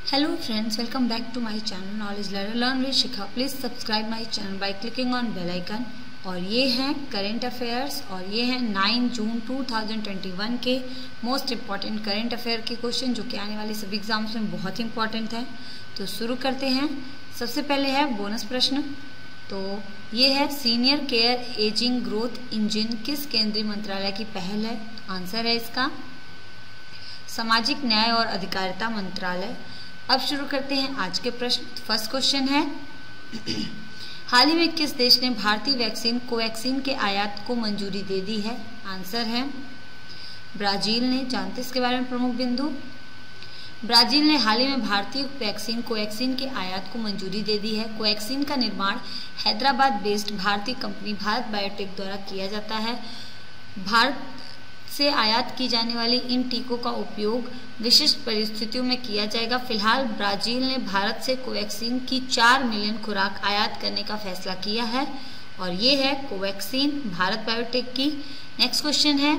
Hello friends, welcome back to my channel Knowledge Ladder Learn with Shikha. Please subscribe my channel by clicking on bell icon. और ये हैं current affairs और ये हैं 9 जून 2021 के most important current affair के question जो कि आने वाले सभी एग्जाम्स में बहुत इंपॉर्टेंट है। तो शुरू करते हैं। सबसे पहले है बोनस प्रश्न। तो ये है senior care ageing growth engine किस केंद्रीय मंत्रालय की पहल है? आंसर है इसका सामाजिक न्याय और अधिकारिता मंत्रालय। अब शुरू करते हैं आज के प्रश्न। फर्स्ट क्वेश्चन है हाल ही में किस देश ने भारतीय वैक्सीन कोवैक्सीन के आयात को मंजूरी दे दी है? आंसर है ब्राजील ने। जानते इसके बारे में प्रमुख बिंदु। ब्राजील ने हाल ही में भारतीय वैक्सीन कोवैक्सीन के आयात को मंजूरी दे दी है। कोवैक्सीन का निर्माण हैदराबाद बेस्ड भारतीय कंपनी भारत बायोटेक द्वारा किया जाता है। भारत से आयात की जाने वाली इन टीकों का उपयोग विशिष्ट परिस्थितियों में किया जाएगा। फिलहाल ब्राजील ने भारत से कोवैक्सीन की 4 मिलियन खुराक आयात करने का फैसला किया है और ये है कोवैक्सीन भारत बायोटेक की। नेक्स्ट क्वेश्चन है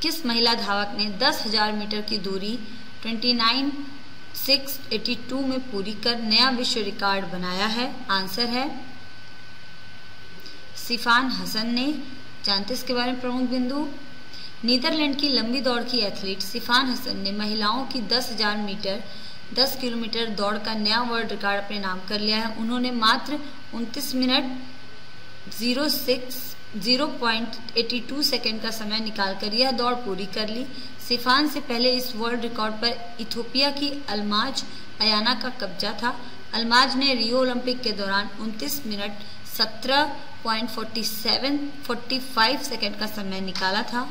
किस महिला धावक ने 10,000 मीटर की दूरी 29,682 में पूरी कर नया विश्व रिकॉर्ड बनाया है? आंसर है सिफान हसन ने। जानते इसके बारे में प्रमुख बिंदु। नीदरलैंड की लंबी दौड़ की एथलीट सिफान हसन ने महिलाओं की 10,000 मीटर 10 किलोमीटर दौड़ का नया वर्ल्ड रिकॉर्ड अपने नाम कर लिया है। उन्होंने मात्र 29 मिनट 0.82 सेकंड का समय निकालकर यह दौड़ पूरी कर ली। सिफान से पहले इस वर्ल्ड रिकॉर्ड पर इथियोपिया की अल्माज अयाना का कब्जा था। अल्माज ने रियो ओलंपिक के दौरान 29 मिनट 17.45 सेकंड का समय निकाला था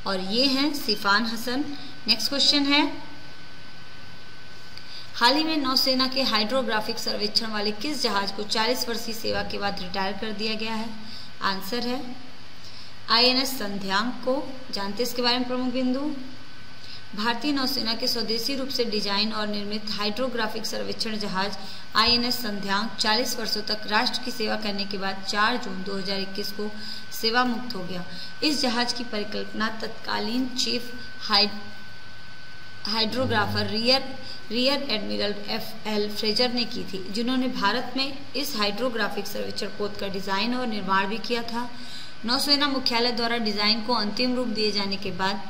और ये हैं सिफान हसन। नेक्स्ट क्वेश्चन है हाल ही में नौसेना के हाइड्रोग्राफिक सर्वेक्षण वाले किस जहाज को 40 वर्षीय सेवा के बाद रिटायर कर दिया गया है? आंसर है INS संध्यांग को। जानते इसके बारे में प्रमुख बिंदु। भारतीय नौसेना के स्वदेशी रूप से डिजाइन और निर्मित हाइड्रोग्राफिक सर्वेक्षण जहाज INS संध्यांग 40 वर्षों तक राष्ट्र की सेवा करने के बाद 4 जून 2021 को सेवा मुक्त हो गया। इस जहाज की परिकल्पना तत्कालीन chief hydrographer rear admiral FL Fraser ने की थी, जिन्होंने भारत में इस हाइड्रोग्राफिक सर्वेक्षण पोत का डिजाइन और निर्माण भी किया था। नौसेना मुख्यालय द्वारा डिजाइन को अंतिम रूप दिए जाने के बाद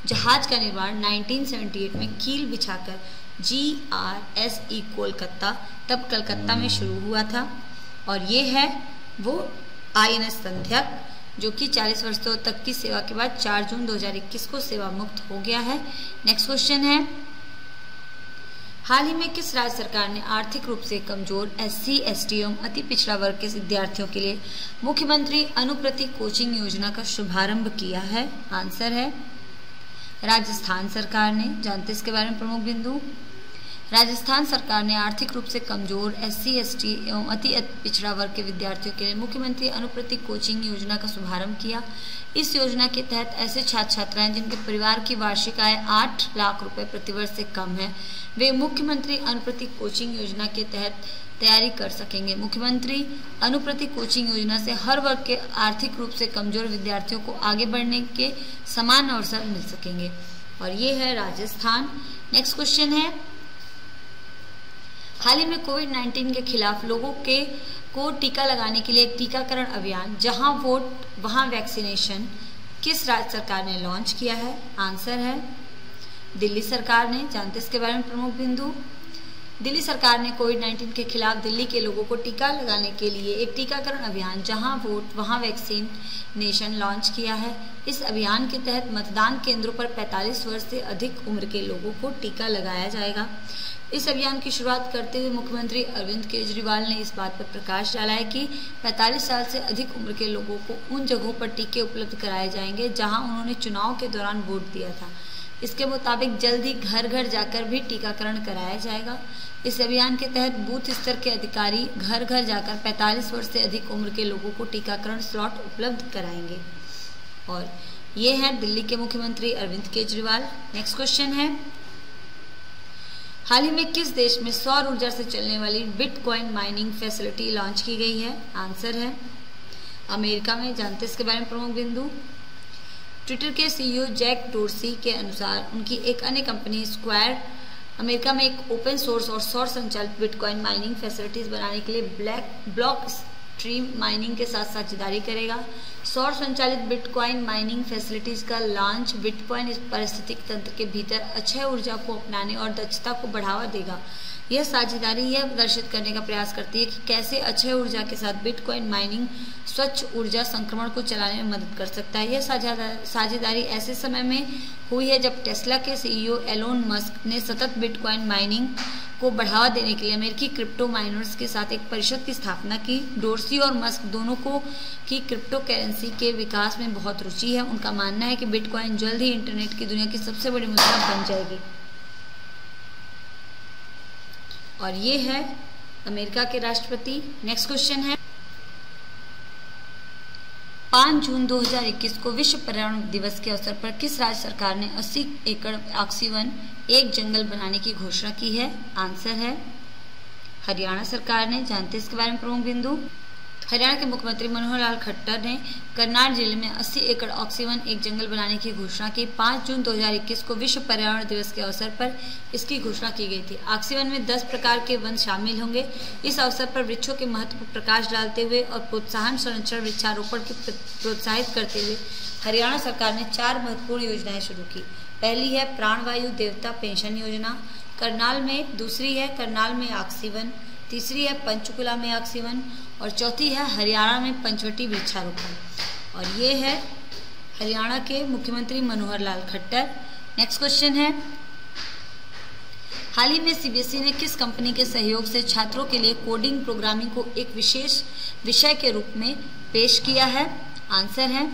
जहाज का निर्माण 1978 में कील बिछाकर GRSE कोलकाता तब कलकत्ता में शुरू हुआ था और ये है वो INS संध्यांग जो कि 40 वर्षों तक की सेवा के बाद 4 जून 2021 को सेवा मुक्त हो गया है। नेक्स्ट क्वेश्चन है हाल ही में किस राज्य सरकार ने आर्थिक रूप से कमजोर SC ST एवं अति पिछड़ा वर्ग के विद्यार्थियों के लिए मुख्यमंत्री अनुप्रति कोचिंग योजना का शुभारंभ किया है? आंसर है राजस्थान सरकार ने। जानते इसके बारे में प्रमुख बिंदु। राजस्थान सरकार ने आर्थिक रूप से कमजोर SC ST एवं अति पिछड़ा वर्ग के विद्यार्थियों के लिए मुख्यमंत्री अनुप्रति कोचिंग योजना का शुभारंभ किया। इस योजना के तहत ऐसे छात्र छात्राएं जिनके परिवार की वार्षिक आय 8 लाख रुपए प्रतिवर्ष से कम है, वे मुख्यमंत्री अनुप्रति कोचिंग योजना के तहत तैयारी कर सकेंगे। मुख्यमंत्री अनुप्रति कोचिंग योजना से हर वर्ग के आर्थिक रूप से कमजोर विद्यार्थियों को आगे बढ़ने के समान अवसर मिल सकेंगे और ये है राजस्थान। नेक्स्ट क्वेश्चन है हाल ही में कोविड-19 के खिलाफ लोगों को टीका लगाने के लिए एक टीकाकरण अभियान जहां वोट वहां वैक्सीनेशन किस राज्य सरकार ने लॉन्च किया है? आंसर है दिल्ली सरकार ने। जानते इसके बारे में प्रमुख बिंदु। दिल्ली सरकार ने कोविड-19 के खिलाफ दिल्ली के लोगों को टीका लगाने के लिए एक टीकाकरण अभियान जहां वोट वहां वैक्सीनेशन लॉन्च किया है। इस अभियान के तहत मतदान केंद्रों पर 45 वर्ष से अधिक उम्र के लोगों को टीका लगाया जाएगा। इस अभियान की शुरुआत करते हुए मुख्यमंत्री अरविंद केजरीवाल ने इस बात पर प्रकाश डाला है कि 45 साल से अधिक उम्र के लोगों को उन जगहों पर टीके उपलब्ध कराए जाएंगे जहां उन्होंने चुनाव के दौरान वोट दिया था। इसके मुताबिक जल्द ही घर घर जाकर भी टीकाकरण कराया जाएगा। इस अभियान के तहत बूथ स्तर के अधिकारी घर घर जाकर 45 वर्ष से अधिक उम्र के लोगों को टीकाकरण स्लॉट उपलब्ध कराएंगे और ये हैं दिल्ली के मुख्यमंत्री अरविंद केजरीवाल। नेक्स्ट क्वेश्चन है हाल ही में किस देश में सौर ऊर्जा से चलने वाली बिटकॉइन माइनिंग फैसिलिटी लॉन्च की गई है? आंसर है अमेरिका में। जानते इसके बारे में प्रमुख बिंदु। ट्विटर के CEO जैक डोर्सी के अनुसार उनकी एक अन्य कंपनी स्क्वायर अमेरिका में एक ओपन सोर्स और सौर संचालित बिटकॉइन माइनिंग फैसिलिटीज बनाने के लिए ब्लॉक स्ट्रीम माइनिंग के साथ साझेदारी करेगा। सौर संचालित बिटकॉइन माइनिंग फैसिलिटीज का लॉन्च बिटकॉइन पारिस्थितिकी तंत्र के भीतर अक्षय ऊर्जा को अपनाने और दक्षता को बढ़ावा देगा। यह साझेदारी यह प्रदर्शित करने का प्रयास करती है कि कैसे अक्षय ऊर्जा के साथ बिटकॉइन माइनिंग स्वच्छ ऊर्जा संक्रमण को चलाने में मदद कर सकता है। यह साझेदारी ऐसे समय में हुई है जब टेस्ला के सीईओ एलोन मस्क ने सतत बिटकॉइन माइनिंग को बढ़ावा देने के लिए अमेरिकी क्रिप्टो माइनर्स के साथ एक परिषद की स्थापना की। डोर्सी और मस्क दोनों को की क्रिप्टो करेंसी के विकास में बहुत रुचि है। उनका मानना है कि बिटकॉइन जल्द ही इंटरनेट की दुनिया की सबसे बड़ी मुद्रा बन जाएगी। और ये है अमेरिका के राष्ट्रपति। नेक्स्ट क्वेश्चन है 5 जून 2021 को विश्व पर्यावरण दिवस के अवसर पर किस राज्य सरकार ने 80 एकड़ ऑक्सीवन एक जंगल बनाने की घोषणा की है? आंसर है हरियाणा सरकार ने। जानते हैं इसके बारे में प्रमुख बिंदु। हरियाणा के मुख्यमंत्री मनोहर लाल खट्टर ने करनाल जिले में 80 एकड़ ऑक्सीवन एक जंगल बनाने की घोषणा की। 5 जून 2021 को विश्व पर्यावरण दिवस के अवसर पर इसकी घोषणा की गई थी। ऑक्सीवन में 10 प्रकार के वन शामिल होंगे। इस अवसर पर वृक्षों के महत्व पर प्रकाश डालते हुए और प्रोत्साहन संरक्षण वृक्षारोपण को प्रोत्साहित करते हुए हरियाणा सरकार ने 4 महत्वपूर्ण योजनाएं शुरू की। पहली है प्राणवायु देवता पेंशन योजना करनाल में, दूसरी है करनाल में ऑक्सीवन, तीसरी है पंचकुला में ऑक्सीवन और चौथी है हरियाणा में पंचवटी वृक्षारोपण। और ये है हरियाणा के मुख्यमंत्री मनोहर लाल खट्टर। नेक्स्ट क्वेश्चन है हाल ही में सीबीएसई ने किस कंपनी के सहयोग से छात्रों के लिए कोडिंग प्रोग्रामिंग को एक विशेष विषय के रूप में पेश किया है? आंसर है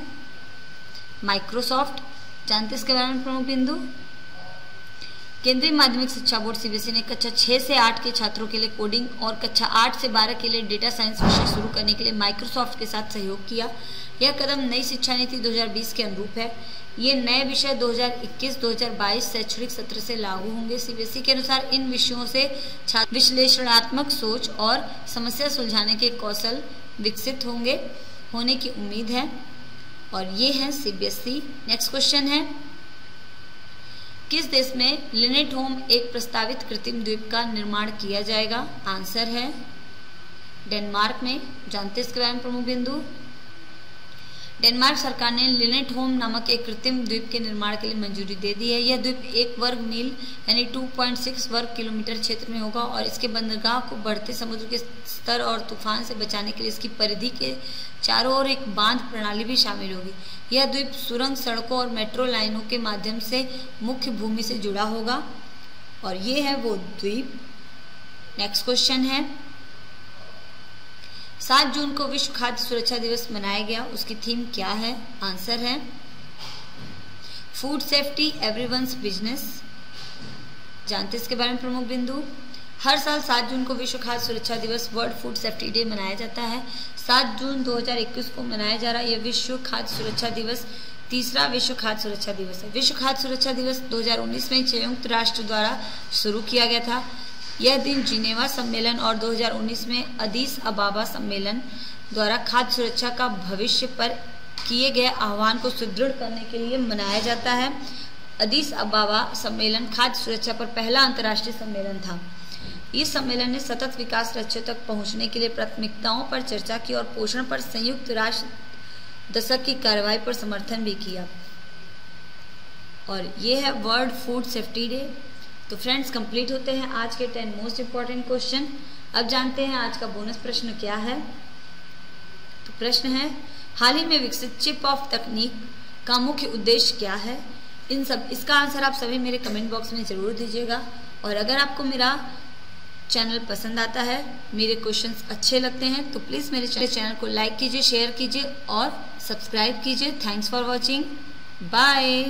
माइक्रोसॉफ्ट। जानते इसके बारे में प्रमुख बिंदु। केंद्रीय माध्यमिक शिक्षा बोर्ड सीबीएसई ने कक्षा 6 से 8 के छात्रों के लिए कोडिंग और कक्षा 8 से 12 के लिए डेटा साइंस विषय शुरू करने के लिए माइक्रोसॉफ्ट के साथ सहयोग किया। यह कदम नई शिक्षा नीति 2020 के अनुरूप है। ये नए विषय 2021-2022 शैक्षणिक सत्र से लागू होंगे। सीबीएसई के अनुसार इन विषयों से छात्र विश्लेषणात्मक सोच और समस्या सुलझाने के कौशल विकसित होने की उम्मीद है। और ये है सीबीएसई। नेक्स्ट क्वेश्चन है किस देश में लिनेट होम एक प्रस्तावित कृत्रिम द्वीप का निर्माण किया जाएगा? आंसर है डेनमार्क में। जानते इसके बारे में प्रमुख बिंदु। डेनमार्क सरकार ने लिनेट होम नामक एक कृत्रिम द्वीप के निर्माण के लिए मंजूरी दे दी है। यह द्वीप 1 वर्ग मील यानी 2.6 वर्ग किलोमीटर क्षेत्र में होगा और इसके बंदरगाह को बढ़ते समुद्र के स्तर और तूफान से बचाने के लिए इसकी परिधि के चारों ओर एक बांध प्रणाली भी शामिल होगी। यह द्वीप सुरंग सड़कों और मेट्रो लाइनों के माध्यम से मुख्य भूमि से जुड़ा होगा और ये है वो द्वीप। नेक्स्ट क्वेश्चन है 7 जून को विश्व खाद्य सुरक्षा दिवस मनाया गया, उसकी थीम क्या है? आंसर है फूड सेफ्टी एवरीवन्स बिजनेस। जानते इसके बारे में प्रमुख बिंदु। हर साल 7 जून को विश्व खाद्य सुरक्षा दिवस वर्ल्ड फूड सेफ्टी डे मनाया जाता है। 7 जून 2021 को मनाया जा रहा यह विश्व खाद्य सुरक्षा दिवस तीसरा विश्व खाद्य सुरक्षा दिवस है। विश्व खाद्य सुरक्षा दिवस 2019 में संयुक्त राष्ट्र द्वारा शुरू किया गया था। यह दिन जिनेवा सम्मेलन और 2019 में अदीस अबाबा सम्मेलन द्वारा खाद्य सुरक्षा का भविष्य पर किए गए आह्वान को सुदृढ़ करने के लिए मनाया जाता है। अदीस अबाबा सम्मेलन खाद्य सुरक्षा पर पहला अंतर्राष्ट्रीय सम्मेलन था। इस सम्मेलन ने सतत विकास लक्ष्यों तक पहुंचने के लिए प्राथमिकताओं पर चर्चा की और पोषण पर संयुक्त राष्ट्र दशक की कार्रवाई पर समर्थन भी किया। और ये है वर्ल्ड फूड सेफ्टी डे। तो फ्रेंड्स कंप्लीट होते हैं आज के 10 मोस्ट इम्पॉर्टेंट क्वेश्चन। अब जानते हैं आज का बोनस प्रश्न क्या है। तो प्रश्न है हाल ही में विकसित चिप ऑफ तकनीक का मुख्य उद्देश्य क्या है? इसका आंसर आप सभी मेरे कमेंट बॉक्स में जरूर दीजिएगा। और अगर आपको मेरा चैनल पसंद आता है, मेरे क्वेश्चंस अच्छे लगते हैं तो प्लीज़ मेरे चैनल को लाइक कीजिए, शेयर कीजिए और सब्सक्राइब कीजिए। Thanks for watching. बाय।